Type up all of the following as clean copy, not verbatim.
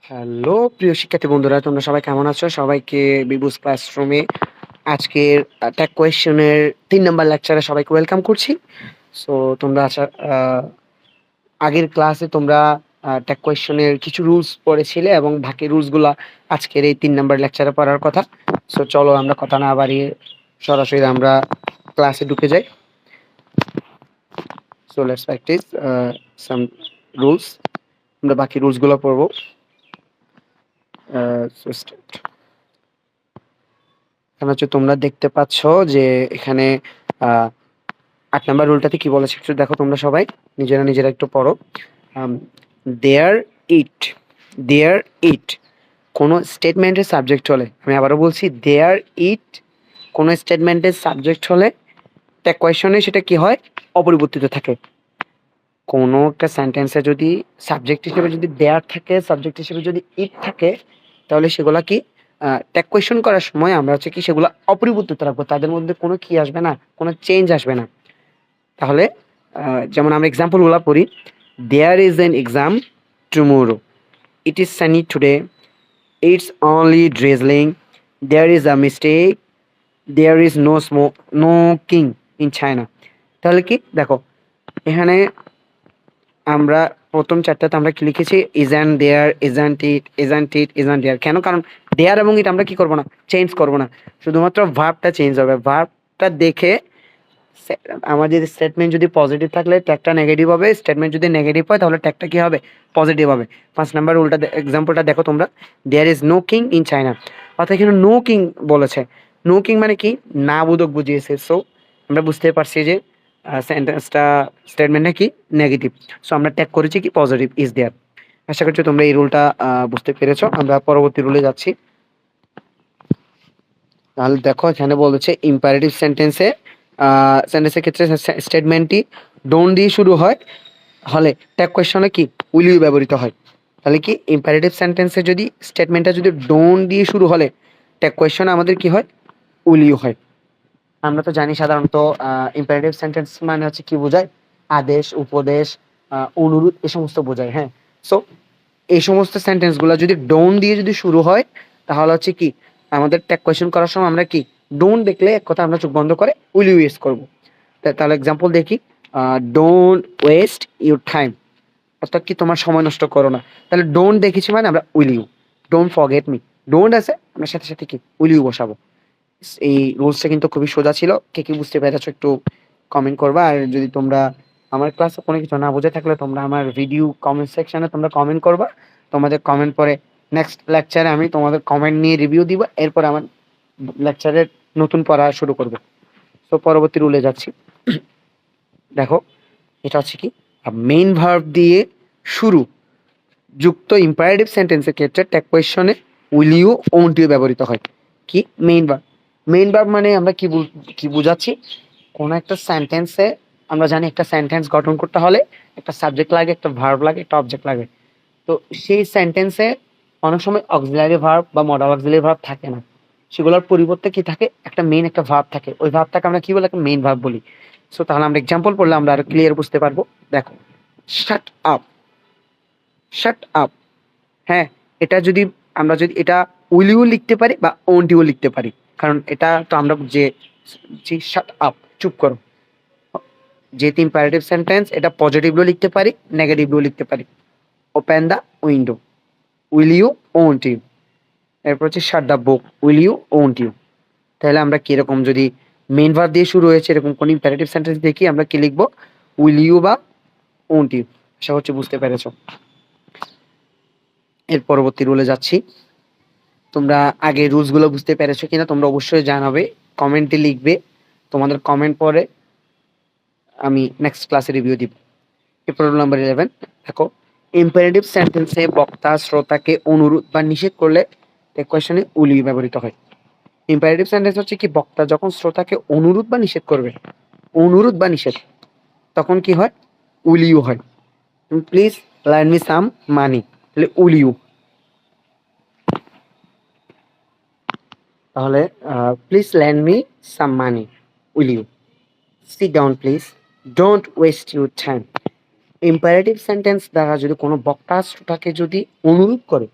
Hello প্রিয় শিক্ষার্থী বন্ধুরা, তোমরা সবাই কেমন আছো? সবাইকে বিবুস ক্লাসরুমে আজকের ট্যাগ কোয়েশ্চেনের ৩ নাম্বার লেকচারে সবাইকে ওয়েলকাম করছি। সো তোমরা আগের ক্লাসে তোমরা ট্যাগ কোয়েশ্চেনের কিছু রুলস পড়েছিলে এবং বাকি রুলসগুলা আজকের এই ৩ নাম্বার লেকচারে পড়ার কথা। সো চলো আমরা কথা না বাড়িয়ে সরাসরি আমরা ক্লাসে ঢুকে যাই। So let's practice some rules. আমরা বাকি রুলসগুলো পড়বো। এখানে হচ্ছে তোমরা দেখতে পাচ্ছ যে এখানে ৮ নাম্বার রুলটাতে কি বলেছে একটু দেখো তোমরা সবাই নিজেরা একটু পড়ো। দেয়ার ইট দেয়ার ইট কোনো স্টেটমেন্টের সাবজেক্ট হলে, আমি আবারও বলছি, দেয়ার ইট কোনো স্টেটমেন্টের সাবজেক্ট হলে ট্যাগ কোয়েশ্চনে সেটা কি হয়? অপরিবর্তিত থাকে। কোনো একটা সেন্টেন্সে যদি সাবজেক্ট হিসেবে যদি দেয়ার থাকে, সাবজেক্ট হিসেবে যদি ইট থাকে, তাহলে সেগুলা কি ট্যাগ কোয়েশ্চন করার সময় আমরা হচ্ছে কি সেগুলো অপরিবর্তিত রাখবো, তাদের মধ্যে কোনো কি আসবে না, কোনো চেঞ্জ আসবে না। তাহলে যেমন আমরা এক্সাম্পলগুলো পড়ি। There is an exam tomorrow, it is sunny today, it's only drizzling, there is a mistake, there is no king in China. তাহলে কি দেখো এখানে আমরা প্রথম চারটাতে আমরা কি লিখেছি? Isn't there, isn't it, isn't it, isn't there. কেন? কারণ দেয়ার এবং ইট আমরা কি করবো না, চেঞ্জ করবো না, শুধুমাত্র ভার্বটা চেঞ্জ হবে। ভার্বটা দেখে আমাদের স্টেটমেন্ট যদি পজিটিভ থাকলে ট্যাগটা নেগেটিভ হবে, স্টেটমেন্ট যদি নেগেটিভ হয় তাহলে ট্যাগটা কি হবে? পজিটিভ হবে। ৫ নাম্বার রুলটা এক্সাম্পলটা দেখো তোমরা। There is no king in China, অর্থাৎ এখানে নো কিং বলেছে। নো কিং মানে কি? না বোধক বুঝিয়েছে। সো আমরা বুঝতে পারছি যে সেন্টেন্সটা স্টেটমেন্টটা কি নেগেটিভ। সো আমরা ট্যাগ করেছি কি পজিটিভ, ইজ দেয়ার। আশা করছি তোমরা এই রুলটা বুঝতে পেরেছো। আমরা পরবর্তী রুলে যাচ্ছি। তাহলে দেখো এখানে বলেছে ইম্পারেটিভ সেন্টেন্সের ক্ষেত্রে স্টেটমেন্টটি ডোন্ট দিয়ে শুরু হয় হলে ট্যাগ কোয়েশ্চনে কি উইল ইউ ব্যবহৃত হয়। তাহলে কি ইম্পারেটিভ সেন্টেন্সে যদি স্টেটমেন্টটা যদি ডোন্ট দিয়ে শুরু হলে ট্যাগ কোয়েশ্চনে আমাদের কি হয়? উইল ইউ হয়। আমরা তো জানি সাধারণত ইম্পারেটিভ সেন্টেন্স মানে হচ্ছে কি বোঝায়? আদেশ, উপদেশ, অনুরোধ, এ সমস্ত বোঝায়। হ্যাঁ, সো এই সমস্ত সেন্টেন্সগুলো যদি ডোন্ট দিয়ে যদি শুরু হয় তাহলে হচ্ছে কি আমাদের ট্যাগ কোয়েশ্চেন করার সময় আমরা কি ডোন্ট দেখলে এক কথা আমরা চোখ বন্ধ করে উইল ইউ ইউজ করবো। তাহলে এক্সাম্পল দেখি। ডোন্ট ওয়েস্ট ইউর টাইম, অর্থাৎ কি তোমার সময় নষ্ট করো না। তাহলে ডোন্ট দেখেছি মানে আমরা will you. Don't forget me, don't আছে আমরা সাথে সাথে কি উইল ইউ বসাবো। এই রুলসটা কিন্তু খুবই সোজা ছিল। কে কি বুঝতে পেরেছো একটু কমেন্ট করবা। আর যদি তোমরা আমার ক্লাসে কোনো কিছু না বুঝে থাকলে তোমরা আমার ভিডিও কমেন্ট সেকশনে তোমরা কমেন্ট করবা। তোমাদের কমেন্ট পরে নেক্সট লেকচারে আমি তোমাদের কমেন্ট নিয়ে রিভিউ দিব। এরপর আমার লেকচারের নতুন পড়া শুরু করব। তো পরবর্তী রুলে যাচ্ছি। দেখো এটা হচ্ছে কি মেইন ভার্ব দিয়ে শুরু যুক্ত ইম্পারেটিভ সেন্টেন্সের ক্ষেত্রে ট্যাগ কোয়েশ্চনে উইল ইউ, ওন্ট ইউ ব্যবহৃত হয়। কি মেইন ভার্ব? মেইন ভার্ব মানে আমরা কি বুঝাচ্ছি? কোন একটা সেন্টেন্সে আমরা জানি একটা সেন্টেন্স গঠন করতে হলে একটা সাবজেক্ট লাগে, একটা ভার্ব লাগে, একটা অবজেক্ট লাগে। তো সেই সেন্টেন্সে অনেক সময় অক্সিলারি ভার্ব বা মডাল অক্সিলারি ভার্ব থাকে না, সেগুলোর পরিবর্তে কি থাকে? একটা মেইন একটা ভার্ব থাকে। ওই ভার্বটাকে আমরা কি বলি? একটা মেইন ভার্ব বলি। সো তাহলে আমরা এক্সাম্পল পড়লে আমরা আরো ক্লিয়ার বুঝতে পারবো। দেখো, শাট আপ, শাট আপ। হ্যাঁ, এটা যদি আমরা যদি এটা উইল ইউ লিখতে পারি বা ওন্ট ইউ লিখতে পারি, কারণ এটা তো আমরা যে শাট আপ, চুপ করো, যেহেতু ইম্পারেটিভ সেন্টেন্স এটা পজিটিভলিও লিখতে পারি, নেগেটিভলিও লিখতে পারি। Open the window, will you, won't you. এরপর হচ্ছে shut the book, will you, won't you. তাহলে আমরা কিরকম যদি মেইন ভার্ব দিয়ে শুরু হয়েছে এরকম কোন ইম্পারেটিভ সেন্টেন্স দেখি আমরা কি লিখবো? উইল ইউ বা ওন্ট ইউ। আশা করছি বুঝতে পেরেছো। এর পরবর্তী রুলে যাচ্ছি। তোমরা আগে রুলসগুলো বুঝতে পেরেছো কিনা তোমরা অবশ্যই জানাবে, কমেন্টে লিখবে। তোমাদের কমেন্ট পরে আমি নেক্সট ক্লাসে রিভিউ দিব। এরপর রুল নাম্বার 11। দেখো, ইম্পারেটিভ সেন্টেন্সে বক্তা শ্রোতাকে অনুরোধ বা নিষেধ করলে ট্যাগ কোয়েশ্চনে উইল ইউ ব্যবহৃত হয়। ইম্পারেটিভ সেন্টেন্স হচ্ছে কি বক্তা যখন শ্রোতাকে অনুরোধ বা নিষেধ করবে, অনুরোধ বা নিষেধ, তখন কি হয়? উইল ইউ হয়। Please lend me some money, তাহলে উইল ইউ। তাহলে please lend me some money, will you. Sit down please, don't waste your time. Imperative sentence দ্বারা যদি কোনো বক্তা শ্রোতাকে যদি অনুরোধ করে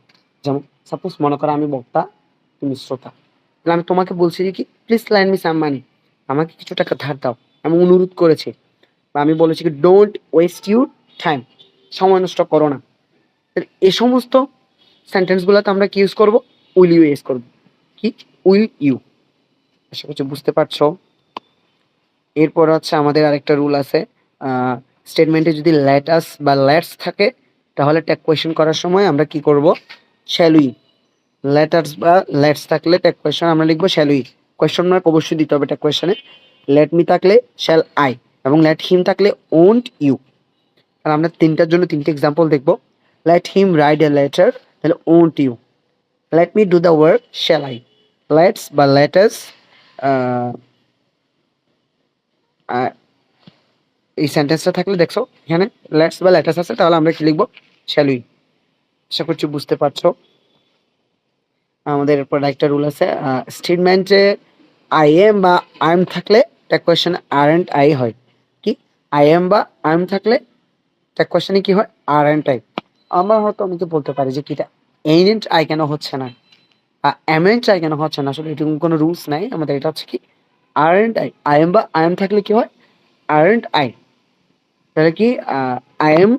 যেমন সাপোজ মনে করো আমি বক্তা, তুমি শ্রোতা, তাহলে আমি তোমাকে বলছি যে কি প্লিজ লেন্ড মি সাম মানি, আমাকে কিছু টাকা ধার দাও, আমি অনুরোধ করেছি, বা আমি বলেছি কি ডোন্ট ওয়েস্ট ইউর টাইম, সময় নষ্ট করো না। তাহলে এই সমস্ত সেন্টেন্সগুলোতে আমরা কি ইউজ করব, উইল ইউ ইউজ করব। কি উইল ইউ, আশা করছি বুঝতে পারছো। এরপর হচ্ছে আমাদের আরেকটা রুল আছে, স্টেটমেন্টে যদি লেটাস বা লেটস থাকে তাহলে ট্যাগ কোয়েশ্চেন করার সময় আমরা কি করব, শ্যাল উই। লেটার্স বা লেটস থাকলে ট্যাগ কোয়েশ্চেন আমরা লিখবো শ্যাল উই, কোয়েশ্চন মার্ক অবশ্যই দিতে হবে ট্যাগ কোয়েশ্চেনে। লেট মি থাকলে শ্যাল আই, এবং লেট হিম থাকলে ওন্ট ইউ। আর আমরা তিনটার জন্য তিনটে এক্সাম্পল দেখবো। Let him write a letter, তাহলে won't you. Let me do the work, shall I. Let's বা লেটাস এই সেন্টেন্সটা থাকলে দেখছো এখানে লেটস বা লেটাস আছে, তাহলে আমরা কি লিখবো, শ্যাল উই। আশা করছি বুঝতে পারছো। আমাদের এরপর একটা রুল আছে, স্টেটমেন্টে আই এম বা আই এম থাকলে tag question aren't I হয়। কি আই এম বা আই এম থাকলে ট্যাগ কোয়েশ্চেনে কি হয়, আর এন্ড আই। আমরা হয়তো অনেকে বলতে পারি যে কিটা এন্ড আই কেন হচ্ছে না, এম এন্ড আই কেন হচ্ছে না, আসলে এরকম কোনো রুলস নাই আমাদের। এটা হচ্ছে কি aren't I, I am বা আই এম থাকলে কি হয়, আর এন্ড আই। তাহলে কি I am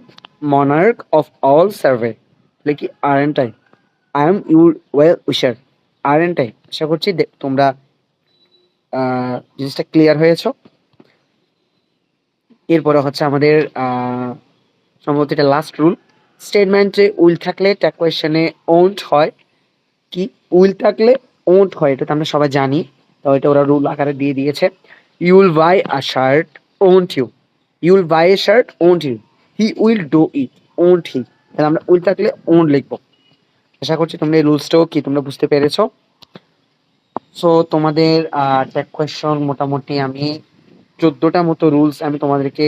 monarch of all survey, তাহলে কি aren't I. I am your well wisher, aren't I. আশা করছি তোমরা জিনিসটা ক্লিয়ার হয়েছ। এরপরে হচ্ছে আমাদের সম্ভবত এটা লাস্ট রুল, স্টেটমেন্টে উইল থাকলে ট্যাগ কোয়েশ্চেনে ওন্ট হয়। কি উইল থাকলে ওন্ট হয়, এটা তো আমরা সবাই জানি, তো এটা ওরা রুল আকারে দিয়ে দিয়েছে। You will buy a shirt, won't you. You will buy a shirt, won't you. He will do it, won't he. তাহলে আমরা উইল থাকলে ওন্ট লিখবো। আশা করছি তোমরা এই রুলসটাও কি তোমরা বুঝতে পেরেছো। সো তোমাদের ট্যাগ কোয়েশ্চন মোটামুটি আমি 14টা মতো রুলস আমি তোমাদেরকে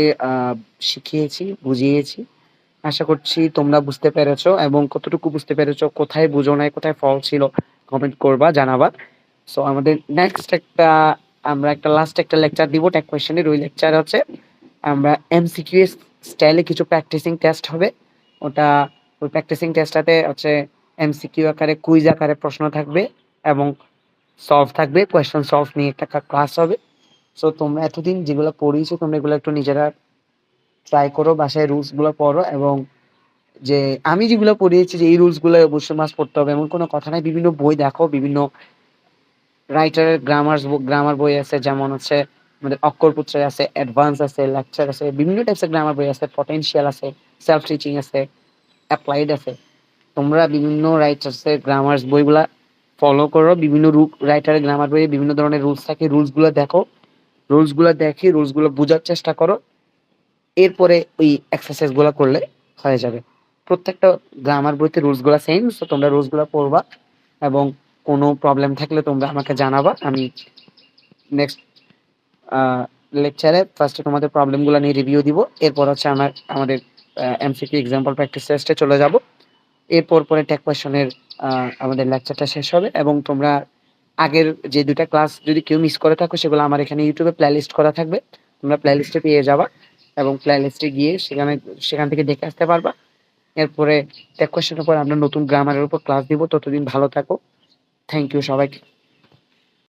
শিখিয়েছি, বুঝিয়েছি। আশা করছি তোমরা বুঝতে পেরেছো, এবং কতটুকু বুঝতে পেরেছো, কোথায় বুঝো নাই, কোথায় ফল ছিল, কমেন্ট করবা, জানাবা। সো আমাদের নেক্সট একটা, আমরা একটা লাস্ট একটা লেকচার দিব ট্যাগ কোয়েশ্চেনের। ওই লেকচার হচ্ছে আমরা এমসিকিউ স্টাইলে কিছু প্র্যাকটিসিং টেস্ট হবে। ওটা ওই প্র্যাকটিসিং টেস্টটাতে হচ্ছে এমসিকিউ আকারে কুইজ আকারে প্রশ্ন থাকবে, এবং সলভ থাকবে, কোয়েশ্চেন সলভ নিয়ে একটা ক্লাস হবে। সো তোমরা এতদিন যেগুলো পড়িয়েছো তোমরা এগুলো একটু নিজেরা ট্রাই করো, বাসায় রুলস গুলো পড়ো, এবং যে আমি যেগুলো পড়িয়েছি যে এই রুলস গুলো অবশ্যই মাস্ট পড়তে হবে এমন কোনো কথা নাই। বিভিন্ন বই দেখো, বিভিন্ন রাইটারের গ্রামার বই আছে, যেমন হচ্ছে আমাদের অক্ষরপুত্র আছে, অ্যাডভান্স আছে, লেকচার আছে, বিভিন্ন টাইপসের গ্রামার বই আছে, পটেনশিয়াল আছে, সেলফ টিচিং আছে, অ্যাপ্লাইড আছে। তোমরা বিভিন্ন রাইটার্সের গ্রামার বইগুলা ফলো করো, বিভিন্ন রাইটারের গ্রামার বইয়ে বিভিন্ন ধরনের রুলস থাকে, রুলস গুলো দেখো, রুলস গুলো দেখে রুলস গুলো বোঝার চেষ্টা করো। এরপরে ওই এক্সারসাইজ গুলো করলে হয়ে যাবে। প্রত্যেকটা গ্রামার বইতে রুলস গুলা সেম, তো তোমরা রুলস গুলা পড়বা, এবং কোনো প্রবলেম থাকলে তোমরা আমাকে জানাবা। আমি নেক্সট লেকচারে ফার্স্টে তোমাদের প্রবলেমগুলো নিয়ে রিভিউ দিব। এরপর হচ্ছে আমাদের এমসিকিউ এক্সাম্পল প্র্যাকটিস টেস্টে চলে যাব। এরপর পরে ট্যাগ কোয়েশনের আমাদের লেকচারটা শেষ হবে, এবং তোমরা আগের যে 2টা ক্লাস যদি কেউ মিস করে থাকো সেগুলো আমার এখানে ইউটিউবে প্লেলিস্ট করা থাকবে, তোমরা প্লেলিস্টে পেয়ে যাবা, এবং প্লেলিস্টে গিয়ে সেখান থেকে দেখে আসতে পারবা। এরপরে ট্যাগ কোয়েশনের উপর আমরা নতুন গ্রামারের উপর ক্লাস দিব। ততদিন ভালো থাকো। থ্যাংক ইউ সবাইকে।